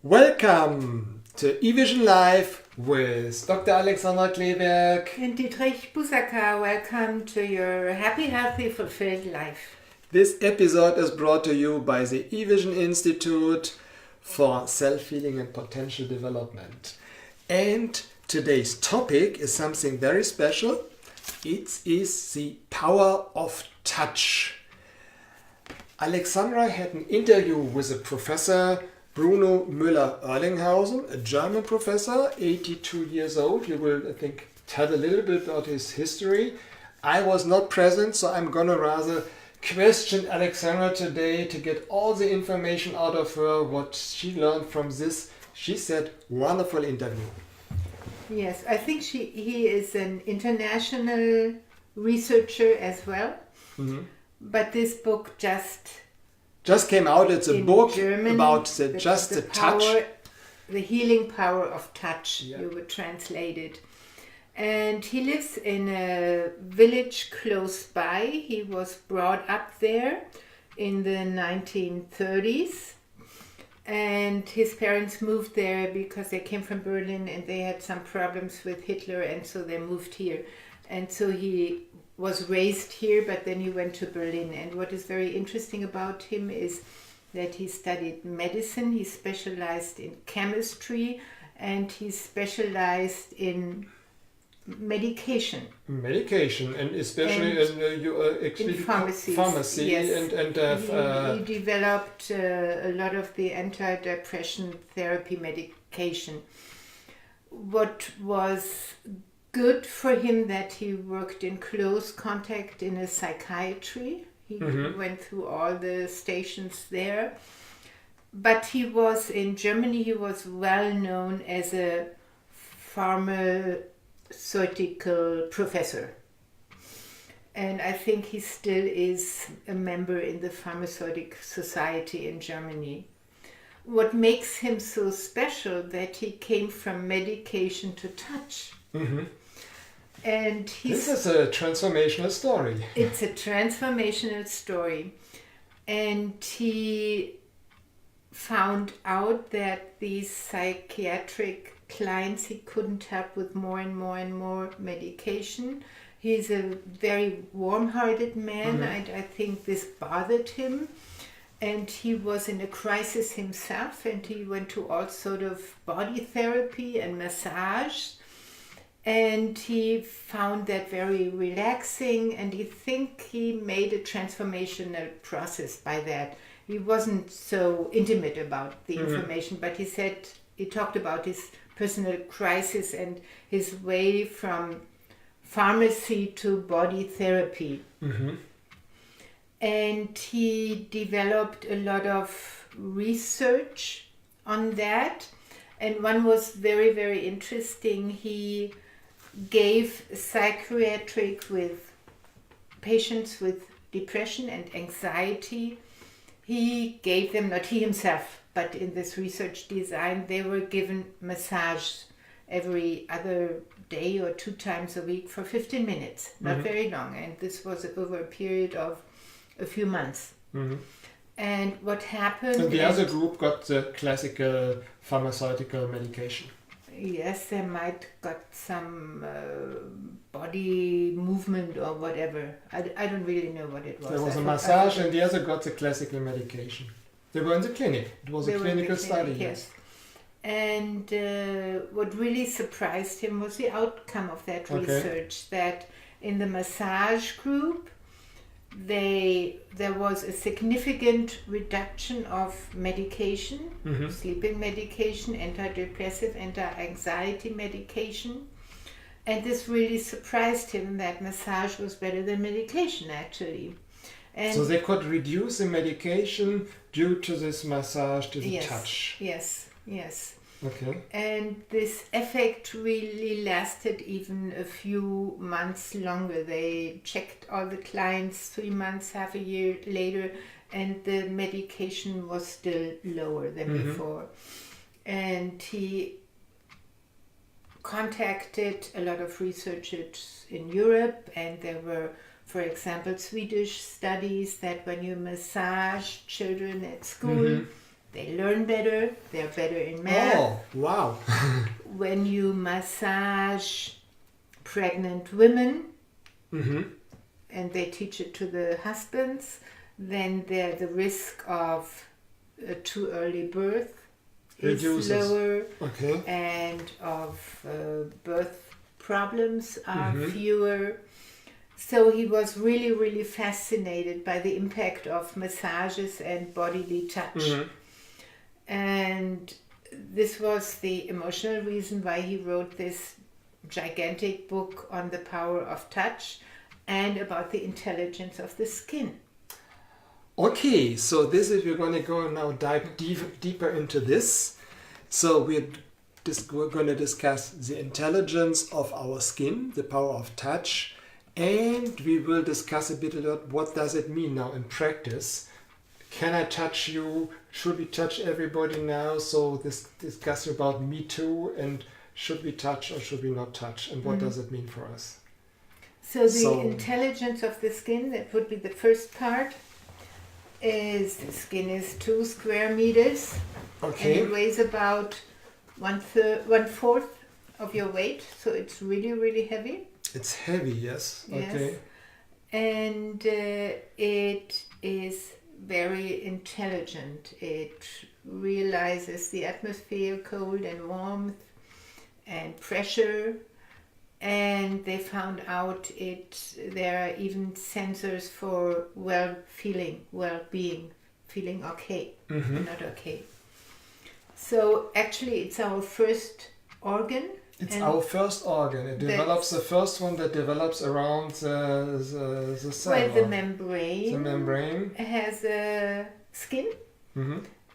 Welcome to eVision Live with Dr. Alexandra Kleeberg and Dietrich Busaka. Welcome to your happy, healthy, fulfilled life. This episode is brought to you by the eVision Institute for Self-Healing and Potential Development. And today's topic is something very special. It is the power of touch. Alexandra had an interview with a professor, Bruno Müller-Erlinghausen, a German professor, 82 years old. He will, I think, tell a little bit about his history. I was not present, so I'm going to rather question Alexandra today to get all the information out of her, what she learned from this, she said, wonderful interview. Yes, I think he is an international researcher as well. Mm-hmm. But this book just came out. It's a book German, about the power, touch. The healing power of touch, You would translate it. And he lives in a village close by. He was brought up there in the 1930s. And his parents moved there because they came from Berlin and they had some problems with Hitler, and so they moved here. And so he was raised here, but then he went to Berlin. And what is very interesting about him is that he studied medicine, he specialized in chemistry, and he specialized in medication. Medication, and especially in pharmacy. Yes. And he developed a lot of the antidepressant therapy medication. What was good for him that he worked in close contact in a psychiatry. He went through all the stations there. But he was in Germany, he was well known as a pharmaceutical professor. And I think he still is a member in the Pharmaceutical Society in Germany. What makes him so special that he came from medication to touch. Mm-hmm. And this is a transformational story. It's a transformational story. And he found out that these psychiatric clients he couldn't help with more and more medication. He's a very warm-hearted man. I think this bothered him. And he was in a crisis himself, and he went to all sort of body therapy and massage. And he found that very relaxing, and he made a transformational process by that. He wasn't so intimate about the information, but he talked about his personal crisis and his way from pharmacy to body therapy. Mm-hmm. And he developed a lot of research on that. And one was very, very interesting. He gave psychiatric with patients with depression and anxiety. He gave them, not he himself, but in this research design, they were given massage every other day or 2 times a week for 15 minutes, not very long. And this was over a period of a few months. Mm-hmm. And what happened... And the other group got the classical pharmaceutical medication. Yes, they might got some body movement or whatever. I don't really know what it was. There was a massage and the other got the classical medication. They were in the clinic. It was a clinical study. Yes. And what really surprised him was the outcome of that research, that in the massage group, there was a significant reduction of medication, sleeping medication, antidepressive, anti-anxiety medication. And this really surprised him that massage was better than medication, actually. And so they could reduce the medication due to this massage, to the touch. Yes. Okay. And this effect really lasted even a few months longer. They checked all the clients 3 months, half a year later, and the medication was still lower than before. And he contacted a lot of researchers in Europe, and there were, for example, Swedish studies that when you massage children at school, they learn better, they're better in math. Oh, wow. When you massage pregnant women, and they teach it to the husbands, then the risk of too early birth is Reduces. lower, Okay. and of birth problems are fewer. So he was really, really fascinated by the impact of massages and bodily touch. And this was the emotional reason why he wrote this gigantic book on the power of touch and about the intelligence of the skin. Okay, so this is, we're going to go now dive deeper into this. So we're going to discuss the intelligence of our skin, the power of touch, and we will discuss a bit about what does it mean now in practice. Can I touch you? Should we touch everybody now? So this discussion about Me Too, and should we touch or should we not touch, and what does it mean for us? So the intelligence of the skin, that would be the first part, is the skin is 2 square meters. Okay. And it weighs about 1/4 of your weight, so it's really, really heavy. It's heavy, yes. Okay. Yes. And it is very intelligent. It realizes the atmosphere, cold and warmth and pressure. And they found out there are even sensors for well-being, feeling okay, not okay. So actually it's our first organ. It's our first organ. It develops, the first one that develops around the cell. Well, the membrane. The membrane has a skin.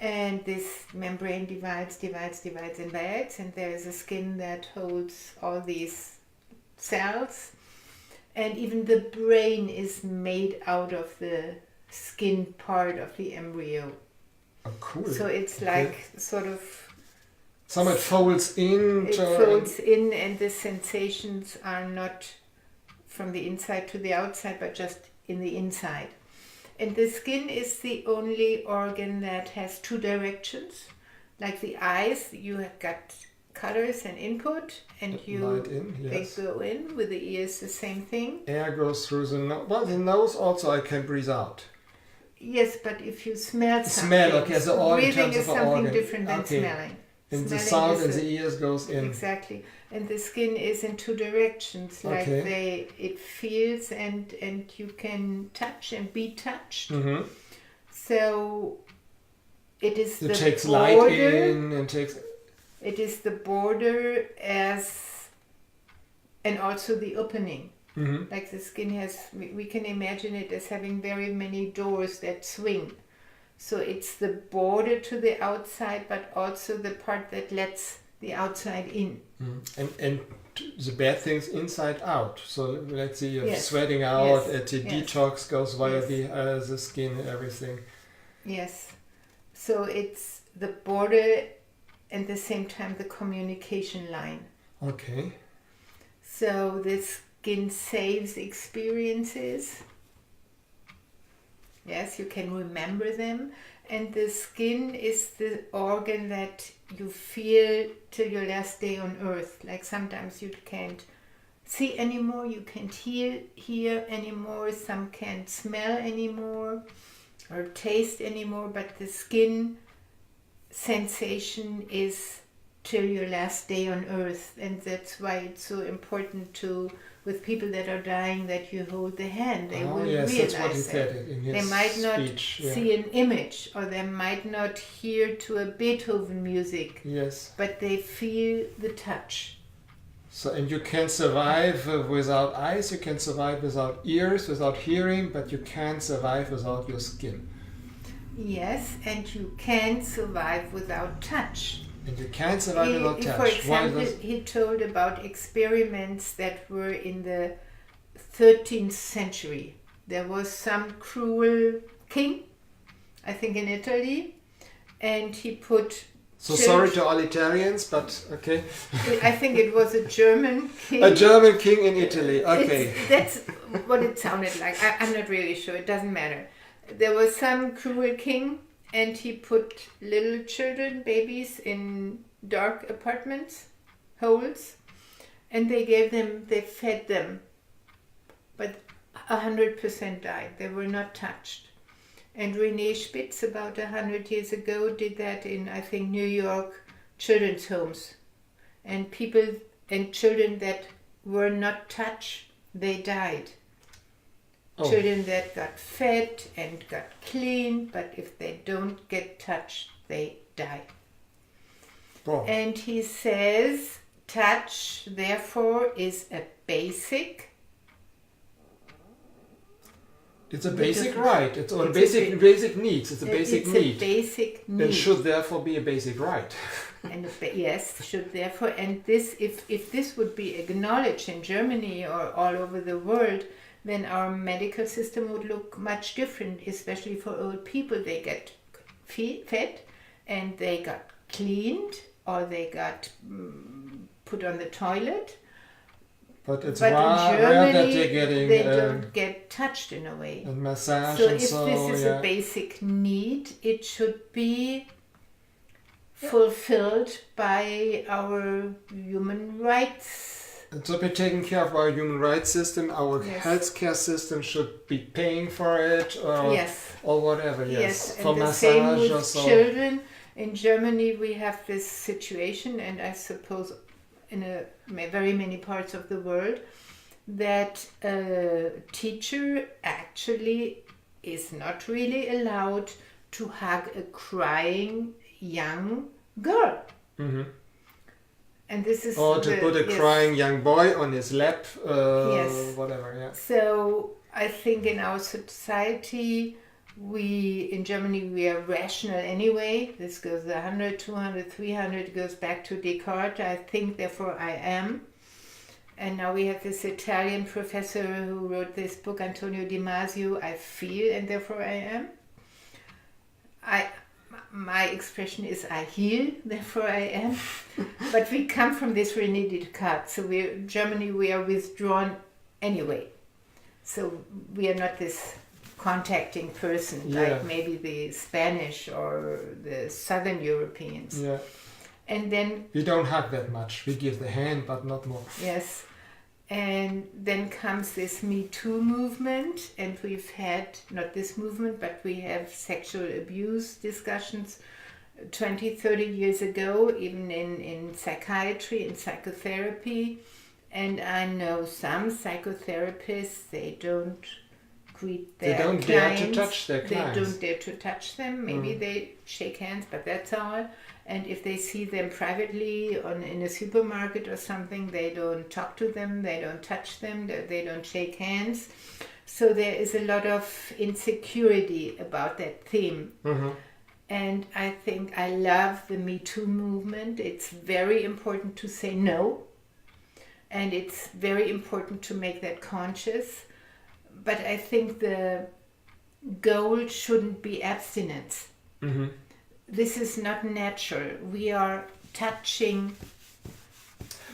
And this membrane divides, and there is a skin that holds all these cells. And even the brain is made out of the skin part of the embryo. Oh, cool. So it's like sort of... Some it folds in. It folds in, and the sensations are not from the inside to the outside, but just in the inside. And the skin is the only organ that has 2 directions. Like the eyes, you have got colors and input, and Light in, yes. they go in. With the ears, the same thing. Air goes through the nose. Well, the nose also I can breathe out. Yes, but if you smell something, okay, so all in breathing terms is of something organ. different than Okay. smelling. And the Smelling sound is in the ears goes in. Exactly. And the skin is in 2 directions. Like it feels and you can touch and be touched. So it is it the takes border. light in and takes... It is the border and also the opening. Like the skin has, we can imagine it as having very many doors that swing. So it's the border to the outside, but also the part that lets the outside in. And the bad things inside out. So let's say you're sweating Yes. out, the Yes. detox goes via Yes. the skin and everything. Yes. So it's the border and at the same time the communication line. Okay. So the skin saves experiences. Yes, you can remember them. And the skin is the organ that you feel till your last day on earth. Like sometimes you can't see anymore, you can't hear anymore, some can't smell anymore or taste anymore, but the skin sensation is till your last day on earth. And that's why it's so important to, with people that are dying, that you hold the hand. They will realize that's what he said in his they might not speech, see an image, or they might not hear to a Beethoven music, but they feel the touch. So, and you can survive without eyes, you can survive without ears, without hearing, but you can't survive without your skin. Yes, and you can survive without touch. And you can't survive without touch. For example, he told about experiments that were in the 13th century. There was some cruel king, I think in Italy, and he put... So sorry to all Italians, but okay. I think it was a German king. A German king in Italy, okay. That's what it sounded like. I'm not really sure, it doesn't matter. There was some cruel king, and he put little children, babies, in dark apartments, holes, and they fed them, but 100% died. They were not touched. And René Spitz, about 100 years ago, did that in, I think, New York children's homes. And people and children that were not touched, they died. Oh. Children that got fed and got cleaned, but if they don't get touched, they die. Oh. And he says, touch, therefore, is a basic. It's a basic right. It's a basic needs. It's a basic need. It's a basic need. And should therefore be a basic right. And yes, should therefore. And this, if this would be acknowledged in Germany or all over the world, then our medical system would look much different, especially for old people. They get fed and they got cleaned or they got put on the toilet. But it's but rare in Germany, that they're getting... they don't get touched in a way. And massage So and if so, this is a basic need, it should be fulfilled by our human rights. It should be taken care of by our human rights system. Our healthcare system should be paying for it, or whatever. Yes, and for the massage same with or so. children. In Germany, we have this situation, and I suppose in very many parts of the world, that a teacher actually is not really allowed to hug a crying young girl. Mm-hmm. And this is or to put a crying young boy on his lap, whatever. Yeah. So I think in our society, in Germany, we are rational anyway. This goes 100, 200, 300, goes back to Descartes. I think, therefore I am. And now we have this Italian professor who wrote this book, Antonio Di Masio, I feel, and therefore I am. My expression is I heal, therefore I am. But we come from this René Descartes. So Germany, we are withdrawn anyway. So we are not this contacting person like maybe the Spanish or the Southern Europeans. Yeah. And then we don't hug that much. We give the hand, but not more. Yes. And then comes this Me Too movement, and we've had, not this movement, but we have sexual abuse discussions 20, 30 years ago, even in psychiatry and psychotherapy. And I know some psychotherapists, they don't greet their clients. They don't dare to touch their clients. They don't dare to touch them. Maybe they shake hands, but that's all. And if they see them privately in a supermarket or something, they don't talk to them, they don't touch them, they don't shake hands. So there is a lot of insecurity about that theme. Mm-hmm. And I think I love the Me Too movement. It's very important to say no. And it's very important to make that conscious. But I think the goal shouldn't be abstinence. Mm-hmm. This is not natural. We are touching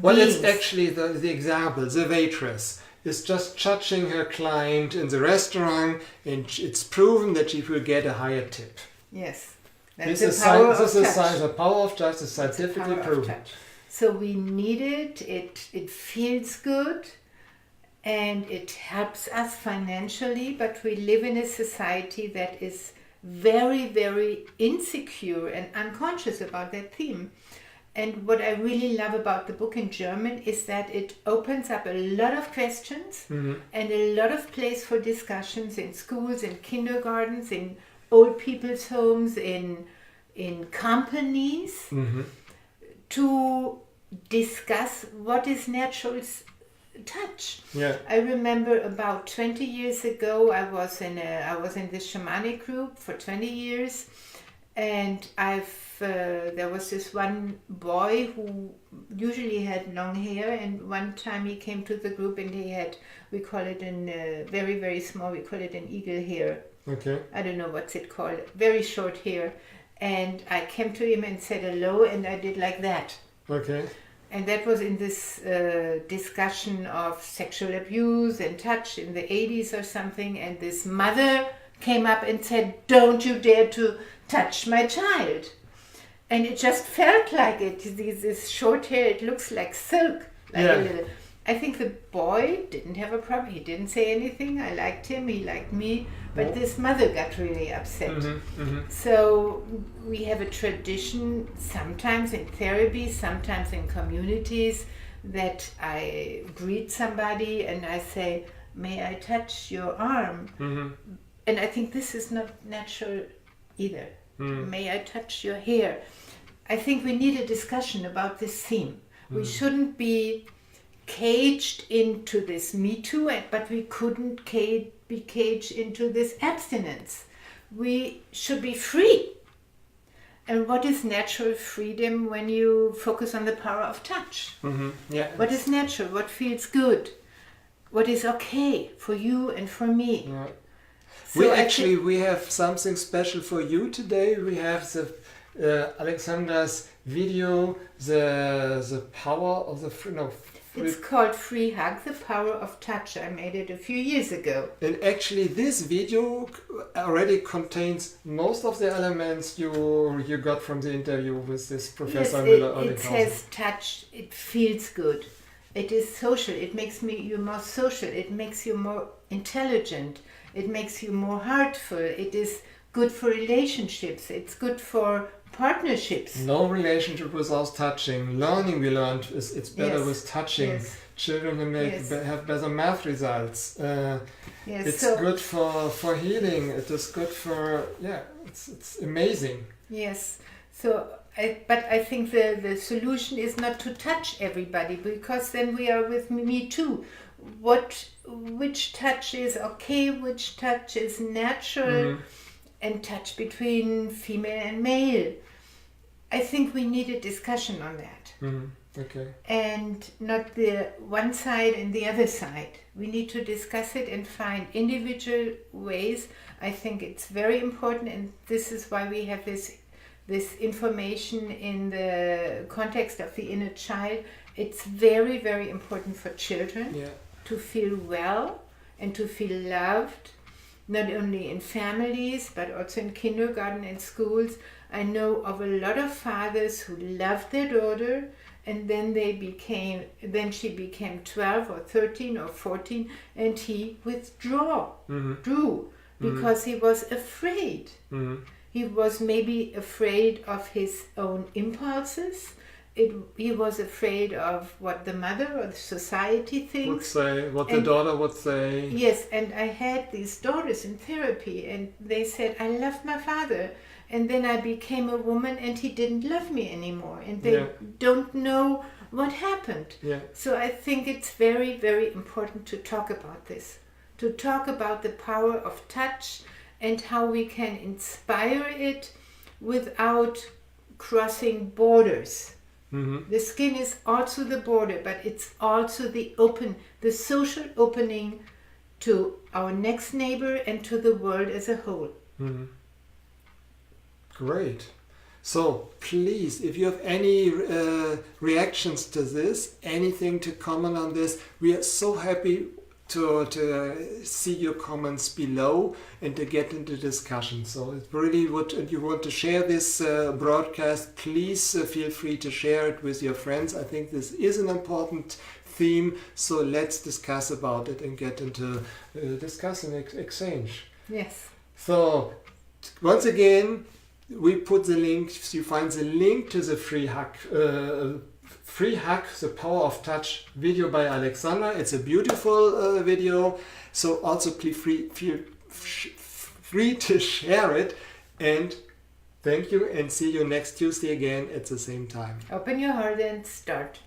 Well, beings. it's actually the example. The waitress is just touching her client in the restaurant, and it's proven that she will get a higher tip. Yes. This is the power of touch is scientifically proven. So we need it. It feels good. And it helps us financially. But we live in a society that is very, very insecure and unconscious about that theme. And what I really love about the book in German is that it opens up a lot of questions and a lot of place for discussions in schools, in kindergartens, in old people's homes, in companies, to discuss what is natural touch. Yeah. I remember about 20 years ago, I was in this shamanic group for 20 years, and there was this one boy who usually had long hair, and one time he came to the group and he had, we call it very, very small, we call it an eagle hair. Okay. I don't know what's it called, very short hair. And I came to him and said hello, and I did like that. Okay. And that was in this discussion of sexual abuse and touch in the 80s or something. And this mother came up and said, "Don't you dare to touch my child." And it just felt like it. This short hair, it looks like silk, like a little. I think the boy didn't have a problem. He didn't say anything. I liked him. He liked me. But this mother got really upset. So we have a tradition, sometimes in therapy, sometimes in communities, that I greet somebody and I say, "May I touch your arm?" And I think this is not natural either. "May I touch your hair?" I think we need a discussion about this theme. We shouldn't be caged into this Me Too, but we couldn't be caged into this abstinence. We should be free. And what is natural freedom when you focus on the power of touch? What is natural? What feels good? What is okay for you and for me? Yeah. So we have something special for you today. We have the Alexandra's video, the power of the it's called Free Hug, the Power of Touch. I made it a few years ago. And actually this video already contains most of the elements you got from the interview with this Professor Müller. It says touch, it feels good. It is social, it makes you more social, it makes you more intelligent, it makes you more heartful, it is good for relationships, it's good for partnerships. No relationship without touching. Learning, we learned, it's better with touching. Children have better math results. It's good for healing. It is good for, it's amazing. Yes. But I think the solution is not to touch everybody, because then we are with Me Too. Which touch is okay, which touch is natural, and touch between female and male. I think we need a discussion on that. Okay. And not the one side and the other side. We need to discuss it and find individual ways. I think it's very important, and this is why we have this information in the context of the inner child. It's very, very important for children to feel well and to feel loved, not only in families but also in kindergarten and schools. I know of a lot of fathers who loved their daughter, and then she became 12 or 13 or 14, and he drew because he was afraid. He was maybe afraid of his own impulses. He was afraid of what the mother or the society thinks. The daughter would say. Yes, and I had these daughters in therapy, and they said, "I loved my father, and then I became a woman and he didn't love me anymore." And they don't know what happened. So I think it's very, very important to talk about this. To talk about the power of touch and how we can inspire it without crossing borders. The skin is also the border, but it's also the social opening to our next neighbor and to the world as a whole. Great. So please, if you have any reactions to this, anything to comment on this, we are so happy to see your comments below and to get into discussion. So it really would, and you want to share this broadcast, please feel free to share it with your friends. I think this is an important theme, so let's discuss about it and get into discuss and exchange. Yes. So once again, we put the link, you find the link to the Free Hug, the Power of Touch video by Alexandra. It's a beautiful video, so also please feel free to share it, and thank you, and see you next Tuesday again at the same time. Open your heart and start.